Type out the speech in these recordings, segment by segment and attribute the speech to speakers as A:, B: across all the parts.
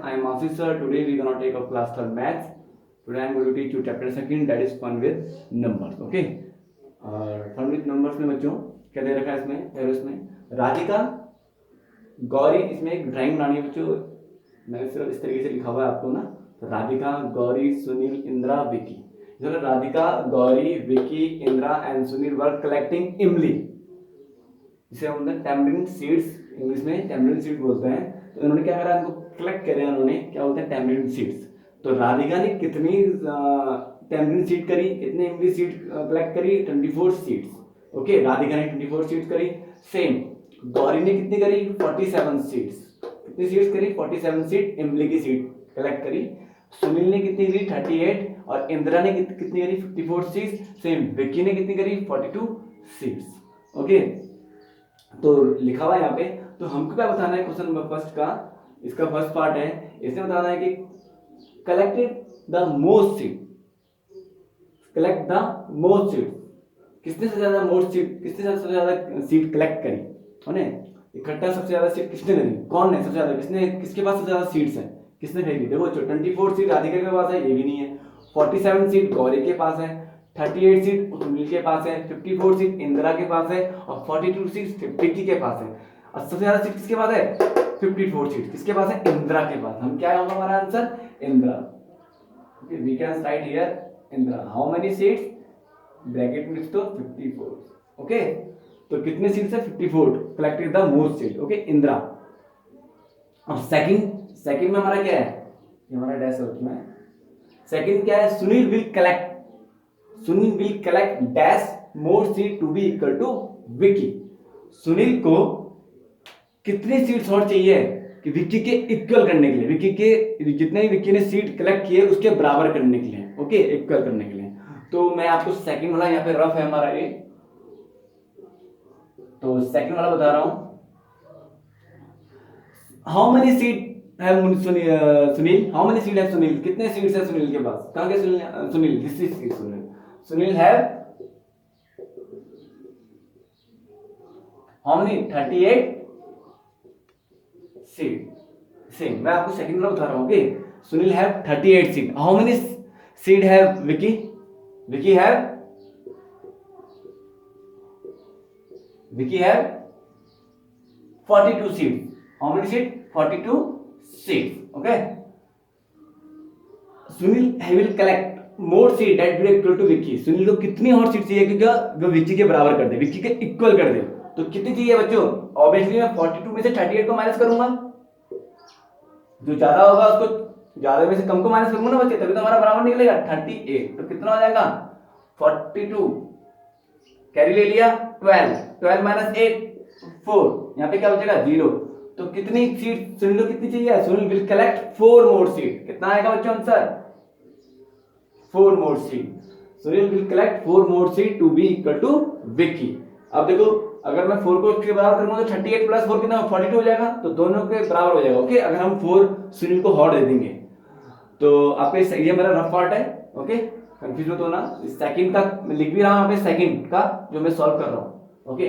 A: everyone, I am Ashish sir. Today we gonna take up class 3rd maths. Today I am going to teach you chapter 2 that is fun with numbers. Okay? और fun with numbers में बच्चों क्या दे रखा है इसमें? पहले इसमें राधिका गौरी, इसमें एक ड्राइंग बनानी है बच्चों. मैंने सिर्फ इस तरीके से लिखा हुआ है आपको ना. तो Radhika, Gauri, Sunil, Indira, Vicky. Radhika, Gauri, Vicky, Indira and Sunil were collecting इमली. इसे हम टैमरिंड सीड्स, इंग्लिश में टैमरिंड सीड बोलते हैं. तो इन्होंने क्या करा, इनको कलेक्ट करे उन्होंने, क्या बोलते हैं, टैमरिंड सीड्स. तो राधिका ने कितनी टैमरिंड सीड करी, कितने इमली सीड कलेक्ट करी? 24 सीड्स. ओके, राधिका ने 24 सीड्स करी. सेम गौरी ने कितनी करी? 47 सीड्स. कितनी सीड्स करी? 47 सीड इमली की सीड कलेक्ट करी. सुनील ने कितनी करी? 38. और इंदिरा ने कितनी करी? 54 सीड्स. सेम विक्की ने कितनी करी? 42 सीड्स. ओके, तो लिखा हुआ है यहाँ पे. तो हमको क्या बताना है क्वेश्चन नंबर फर्स्ट का, इसका फर्स्ट पार्ट है. इसमें बताना है कि collected the most seed. Collect the most seed. किसने सबसे ज्यादा मोस्ट सीड, किसने सबसे ज्यादा सीड कलेक्ट करी? है इकट्ठा सबसे ज्यादा सीड किसने करी? कौन है सबसे ज्यादा? किसने, किसके पास सबसे ज्यादा सीड्स है? किसने खरीदी? देखो 24 सीड राधिका के पास है, ये भी नहीं है. 47 सीड गौरी के पास है. 38 सीड सुनील के पास है. 54 सीड इंदिरा के पास है. और 42 सीड विक्की के पास है. और सबसे ज्यादा सीड किसके पास है? 54 सीड किसके पास है? इंदिरा के पास. हम क्या होगा हमारा answer? Indira. Okay, we can write here Indira. How many seeds? Bracket में लिख दो 54. ओके, तो कितने सीड्स है? 54. Collected the most seed. Okay, Indira. और सेकंड में हमारा क्या है? ये हमारा डैश है. सेकंड क्या है? Sunil will collect dash more seed to be equal to Vicky. Sunil को कितने सीड्स और चाहिए कि विक्की के इक्वल करने के लिए, विक्की के जितने विक्की ने सीड कलेक्ट किए उसके बराबर करने के लिए. ओके, इक्वल करने के लिए. तो मैं आपको सेकंड वाला, यहाँ पे रफ है हमारा ये, तो सेकंड वाला बता रहा हूं. How many seed have Sunil? How many seed have Sunil? कितने सीड्स है सुनील के पास? कहां के Sunil? This is Sunil. Sunil have how many? 38 seed. Same मैं आपको सेकंड वाला बता रहा हूं. Okay, Sunil have 38 seed. How many seed have Vicky? Vicky have 42 seed. How many seed? 42 seed. Okay, Sunil will collect more seed that will equal to Vicky. Sunil को कितनी और सीड चाहिए क्योंकि वो विक्की के बराबर कर दे, विक्की के इक्वल कर दे. तो कितनी चाहिए बच्चों? ऑब्वियसली मैं 42 में से 38 को माइनस करूंगा. जो ज्यादा होगा उसको, ज्यादा में से कम को माइनस करूंगा ना बच्चे, तभी तो हमारा बराबर निकलेगा. 38. तो कितना हो जाएगा? 42. कैरी ले लिया. 12 माइनस 8 4. यहाँ पे क्या बचेगा? 0. तो कितनी सीड सुनील को कितनी चाहिए? Sunil will collect 4 more seed. कितना आएगा बच्चों answer? 4 more seed. Sunil will collect 4 more seed to be equal to Vicky. अब देखो, अगर मैं 4 को इसके बराबर करूंगा तो 38 प्लस 4 कितना? 42 हो जाएगा. तो दोनों के बराबर हो जाएगा. ओके, अगर हम 4 सुनील को और दे देंगे तो आपके ये मेरा रफ पार्ट है. ओके, कंफ्यूज मत होना. सेकंड का मैं लिख भी रहा हूं यहाँ पे, सेकंड का जो मैं सॉल्व कर रहा हूं. Okay,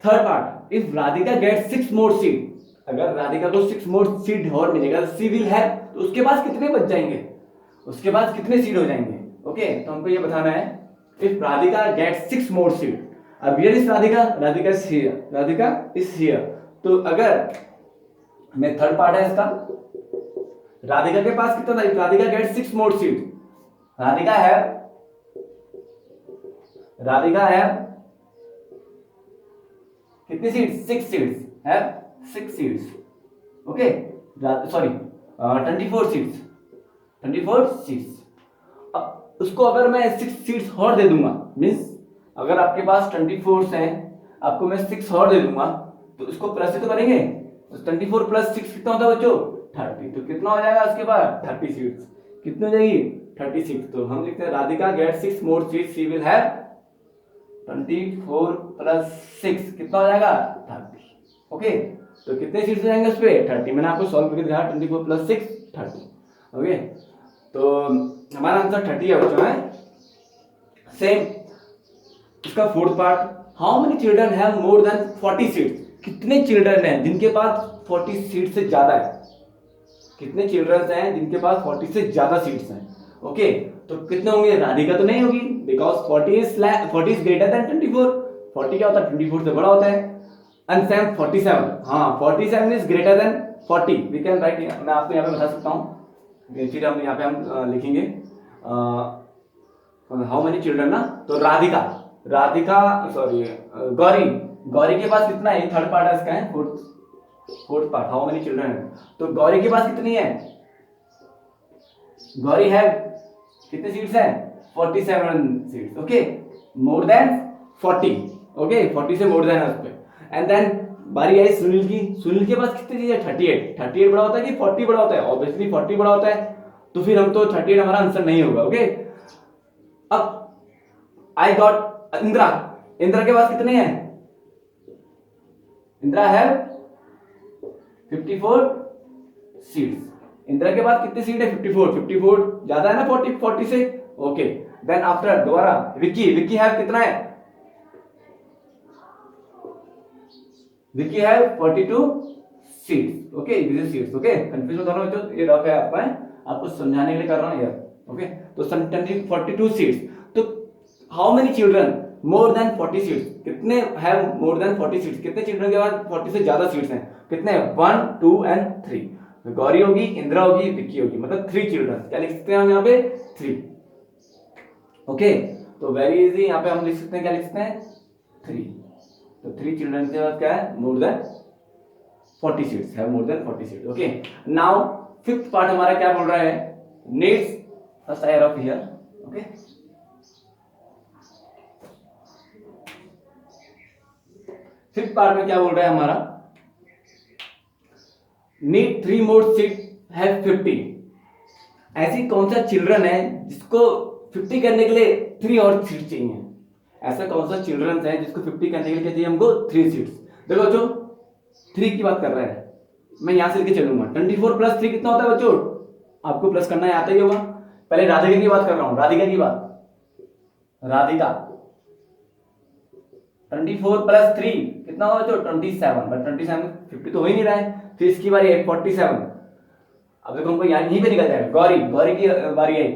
A: third part. If Radhika get 6 more seed, अगर राधिका को 6 मोर सीड और मिलेगा, सी विल हैव, तो उसके पास कितने बच जाएंगे? उसके पास कितने सीड हो जाएंगे? ओके, तो हमको ये बताना है. If Radhika get 6 more seed. अब here is Radhika is here, Radhika is here. तो अगर मैं थर्ड पार्ट है इसका, राधिका के पास कितना था? Radhika get 6 more seed. Radhika है कितनी सीड्स? 6 सीड्स. है 6 seeds. Okay, sorry 24 seeds. 24 seeds. अब उसको अगर मैं 6 सीड्स और दे दूंगा, मींस अगर आपके पास 24 हैं, आपको मैं 6 और दे दूंगा, तो इसको प्लस तो करेंगे. 24 प्लस 6 कितना होता है बच्चों? 30. तो कितना हो जाएगा उसके बाद? 30 सीड्स. कितनी हो जाएगी? 36. तो हम लिखते हैं Radhika get 6 more seeds, she will have 24 plus 6 कितना हो जाएगा? 30. ओके, तो कितने सीड्स हो जाएंगे उस पे? 30. मैंने आपको सॉल्व करके दिखाया. 24 प्लस 6 30. ओके, तो हमारा आंसर 30 है बच्चों. है सेम इसका fourth part. How many children have more than 40 seeds? कितने चिल्ड्रन हैं जिनके पास 40 सीड से ज्यादा है? कितने चिल्ड्रंस हैं जिनके पास 40 से ज्यादा सीट्स हैं? ओके, तो कितने होंगे? राधिका तो नहीं होगी, बिकॉज 40 इज ग्रेटर देन 24। 40 क्या होता है? 24 से बड़ा होता है। एंड सैम 47, हाँ 47 is greater than 40। We can write, मैं आपको यहाँ पे बता सकता हूँ, फिर हम यहाँ पे हम लिखेंगे हाउ मेनी चिल्ड्रन ना। तो राधिका सॉरी गौरी, गौरी के पास कितना है? थर्ड पार्ट है इसका, है fourth part, how many children. तो गौरी के पास कितनी है? गौरी है कितने सीट्स है? 47 सीट्स। ओके, मोर देन 40। ओके, 40 से मोर देन है उस पे। एंड देन बारी आई सुनील की। सुनील के पास कितनी चीज है? 38। 38 बड़ा होता है कि 40 बड़ा होता है? ऑब्वियसली 40 बड़ा होता है, तो फिर हम तो 38 हमारा आंसर नहीं होगा। ओके, अब आई गॉट इंदिरा। इंदिरा के पास कितने हैं? इंदिरा है 54 सीट्स। इंदिरा के पास कितनी सीट है? 54। 54 ज्यादा है ना 40 से। ओके, देन आफ्टर दोबारा विक्की है कितना है? विक्की है 42 seats. Okay, this is seats. Okay, confuse मत होना बच्चों, ये रफ है आपका, आपको समझाने के लिए कर रहा हूं यार। ओके, तो 42 सीट्स। तो how many children more than 40 seats? कितने हैव मोर देन 40 सीट्स? कितने चिल्ड्रन के पास 40 से ज्यादा सीट्स हैं? कितने? 1, 2 एंड 3। गौरी होगी, इंदिरा होगी, विक्की होगी, मतलब 3 चिल्ड्रन। क्या लिख सकते हैं हम यहाँ पे? 3। ओके, तो वेरी इजी, यहाँ पे हम लिख सकते हैं, क्या लिख सकते हैं? 3। तो 3 चिल्ड्रन के पास क्या है? मोर than 40 seats, have more than 40 seats. Okay, now fifth part हमारा क्या बोल रहा है? Needs first I of here. Okay, fifth part में क्या बोल रहा है हमारा? Need 3 more seat have 50। ऐसी कौन सा चिल्ड्रन है जिसको 50 करने के लिए 3 और सीट चाहिए? ऐसा कौन सा चिल्ड्रन है जिसको 50 करने के लिए चाहिए हमको 3 सीट्स? देखो बच्चों, 3 की बात कर रहा है, मैं यहां से लेके चलूंगा। 24 प्लस 3 कितना होता है बच्चों? आपको प्लस करना है, आता ही होगा। पहले राधिका की बात कर रहा हूं, राधिका की बात। राधिका 24 प्लस 3 कितना होगा बच्चों? 27। बट 27 50 तो हो ही नहीं रहा है। फिर इसकी बारी है 47। अब देखो हमको यहीं पे निकल जाएगा। गौरी की बारी आई,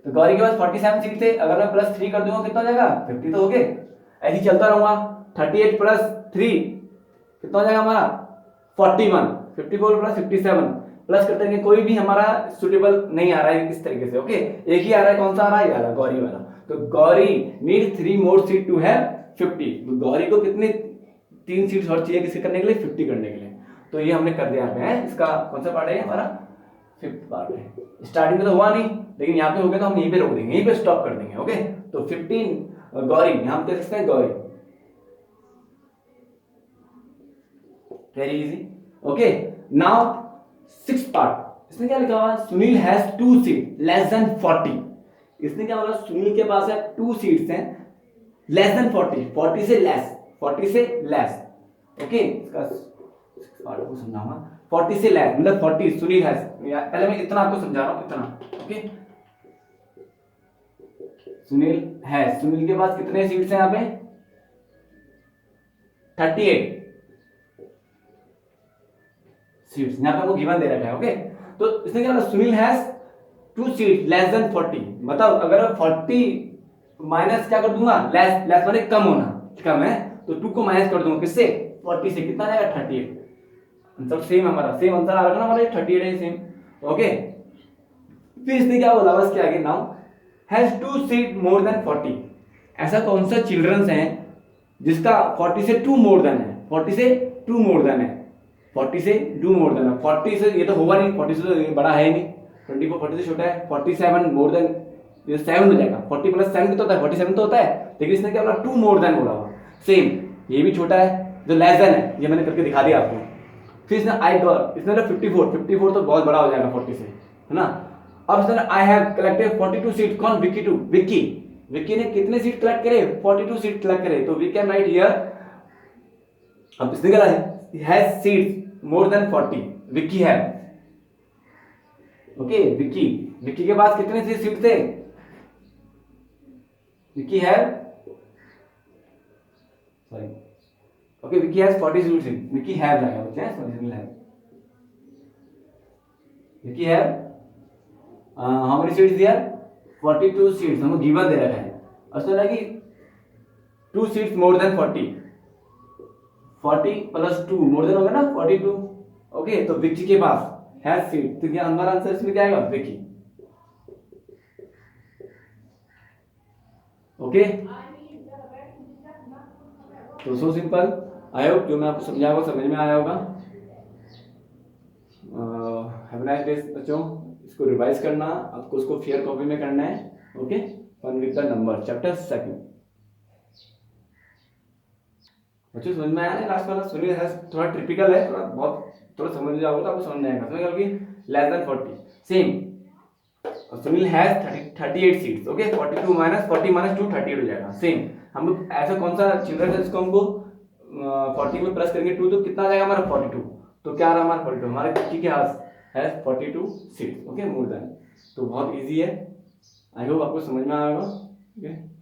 A: तो गौरी के पास 47 सीट थे। अगर मैं प्लस 3 कर दूंगा कितना हो जाएगा? 50 तो हो गए। ऐसे ही चलता रहूंगा। 38 प्लस 3 कितना हो जाएगा हमारा? 41। 54 प्लस 57 प्लस करते रहेंगे, कोई भी हमारा सुटेबल नहीं आ रहा है इस तरीके से। ओके, एक ही आ रहा है, कौन सा आ रहा है? यार गौरी वाला। तो Gauri need 3 more seed to have 50। तो गौरी को कितने 3 सीट और चाहिए किसे करने के लिए? 50 करने के लिए। तो ये हमने कर दिया है। इसका कौन सा पार्ट है? हमारा फिफ्थ पार्ट है। स्टार्टिंग में तो हुआ नहीं, लेकिन यहाँ पे हो गया तो हम यहीं पे रोक देंगे, यहीं पे स्टॉप कर देंगे। ओके, तो 15 गौरी, यहाँ पे लिखते हैं Gauri. Very easy. Okay, now sixth part. इसने क्या लिखा हुआ? Sunil has 2 seat less than 40। इसने क्या बोला? सुनील के पास है 2 सीट्स हैं लेस देन 40, 40 से लेस, 40 से लेस। ओके, इसका पार्ट को समझाऊंगा। 40 से लेस मतलब 40 सुनील हैज, पहले मैं इतना आपको समझा रहा हूं, इतना। ओके, सुनील हैज, सुनील के पास कितने सीट्स हैं यहाँ पे? 38 सीट्स यहाँ पे हमको गिवन दे रखा है। ओके, तो इसने क्या बोला? Sunil has 2 seat less than 40। मतलब अगर 40 माइनस क्या कर दूंगा? लेस, लेस माने कम होना, कम है तो 2 को माइनस कर दूंगा किससे? 40 से। कितना आएगा? 38। आंसर सेम हमारा, सेम आंसर आ रहा है ना हमारा, 38 है सेम। ओके, फिर इसने क्या बोला? बस क्या आगे? Now has 2 seat more than 40। ऐसा कौन सा चिल्ड्रंस है जिसका 40 से 2 मोर देन है? 40 से 2 मोर देन है, 40 से 2 मोर देन है। 40 से ये तो होगा नहीं, 40 से तो ये बड़ा है नहीं। 24 40 से छोटा है। 47 मोर देन, ये 7 हो जाएगा। 40 प्लस 7 तो होता है 47 तो होता है, लेकिन इसने क्या बोला? 2 मोर देन बोला हुआ। सेम ये भी छोटा है, जो लेस देन है ये मैंने करके दिखा दिया आपको। फिर इसने आई गॉट, इसने 54 तो बहुत बड़ा हो जाएगा 40 से, है ना। अब इसने आई हैव कलेक्टेड 42 सीट। कौन? विक्की ने कितने सीट कलेक्ट करे? 42 सीट कलेक्ट करे। तो वी कैन राइट हियर, अब इसने क्या है? Has seats more than 40। Vicky है, ओके, विक्की के पास कितने सीट थे? विक्की है, sorry, okay, Vicky has 40 seeds. Vicky have जाएगा बच्चे, सॉरी, है। विकी है how many seeds there 42 seeds हमको गिवन दे रखा है और उसने कि 2 seeds more than 40 plus 2 more than होगा ना 42 ओके तो विक्की के पास है सीट तो क्या हमारा आंसर इसमें क्या आएगा विक्की ओके तो सो सिंपल आई होप जो मैं आपको समझाया वो समझ में आया होगा हैव नाइस डे बच्चों इसको रिवाइज करना आपको उसको फेयर कॉपी में करना है okay fun with the number chapter 2 बच्चों समझ में आया लास्ट वाला सुनील है थोड़ा टिपिकल है थोड़ा समझ जाओगे तो आपको समझ में आएगा समझ गए less than 40 same Sunil has 38 seats okay 42 minus 40 minus 2 38 हो जाएगा सेम हम लोग ऐसा कौन सा चिल्ड्रन है जिसको हमको 40 में प्लस करेंगे 2 तो कितना आ जाएगा हमारा 42 तो क्या आ रहा हमारा 42 हमारे विक्की के पास है 42 सीट्स ओके मोर देन तो बहुत इजी है आई होप आपको समझ में आएगा ओके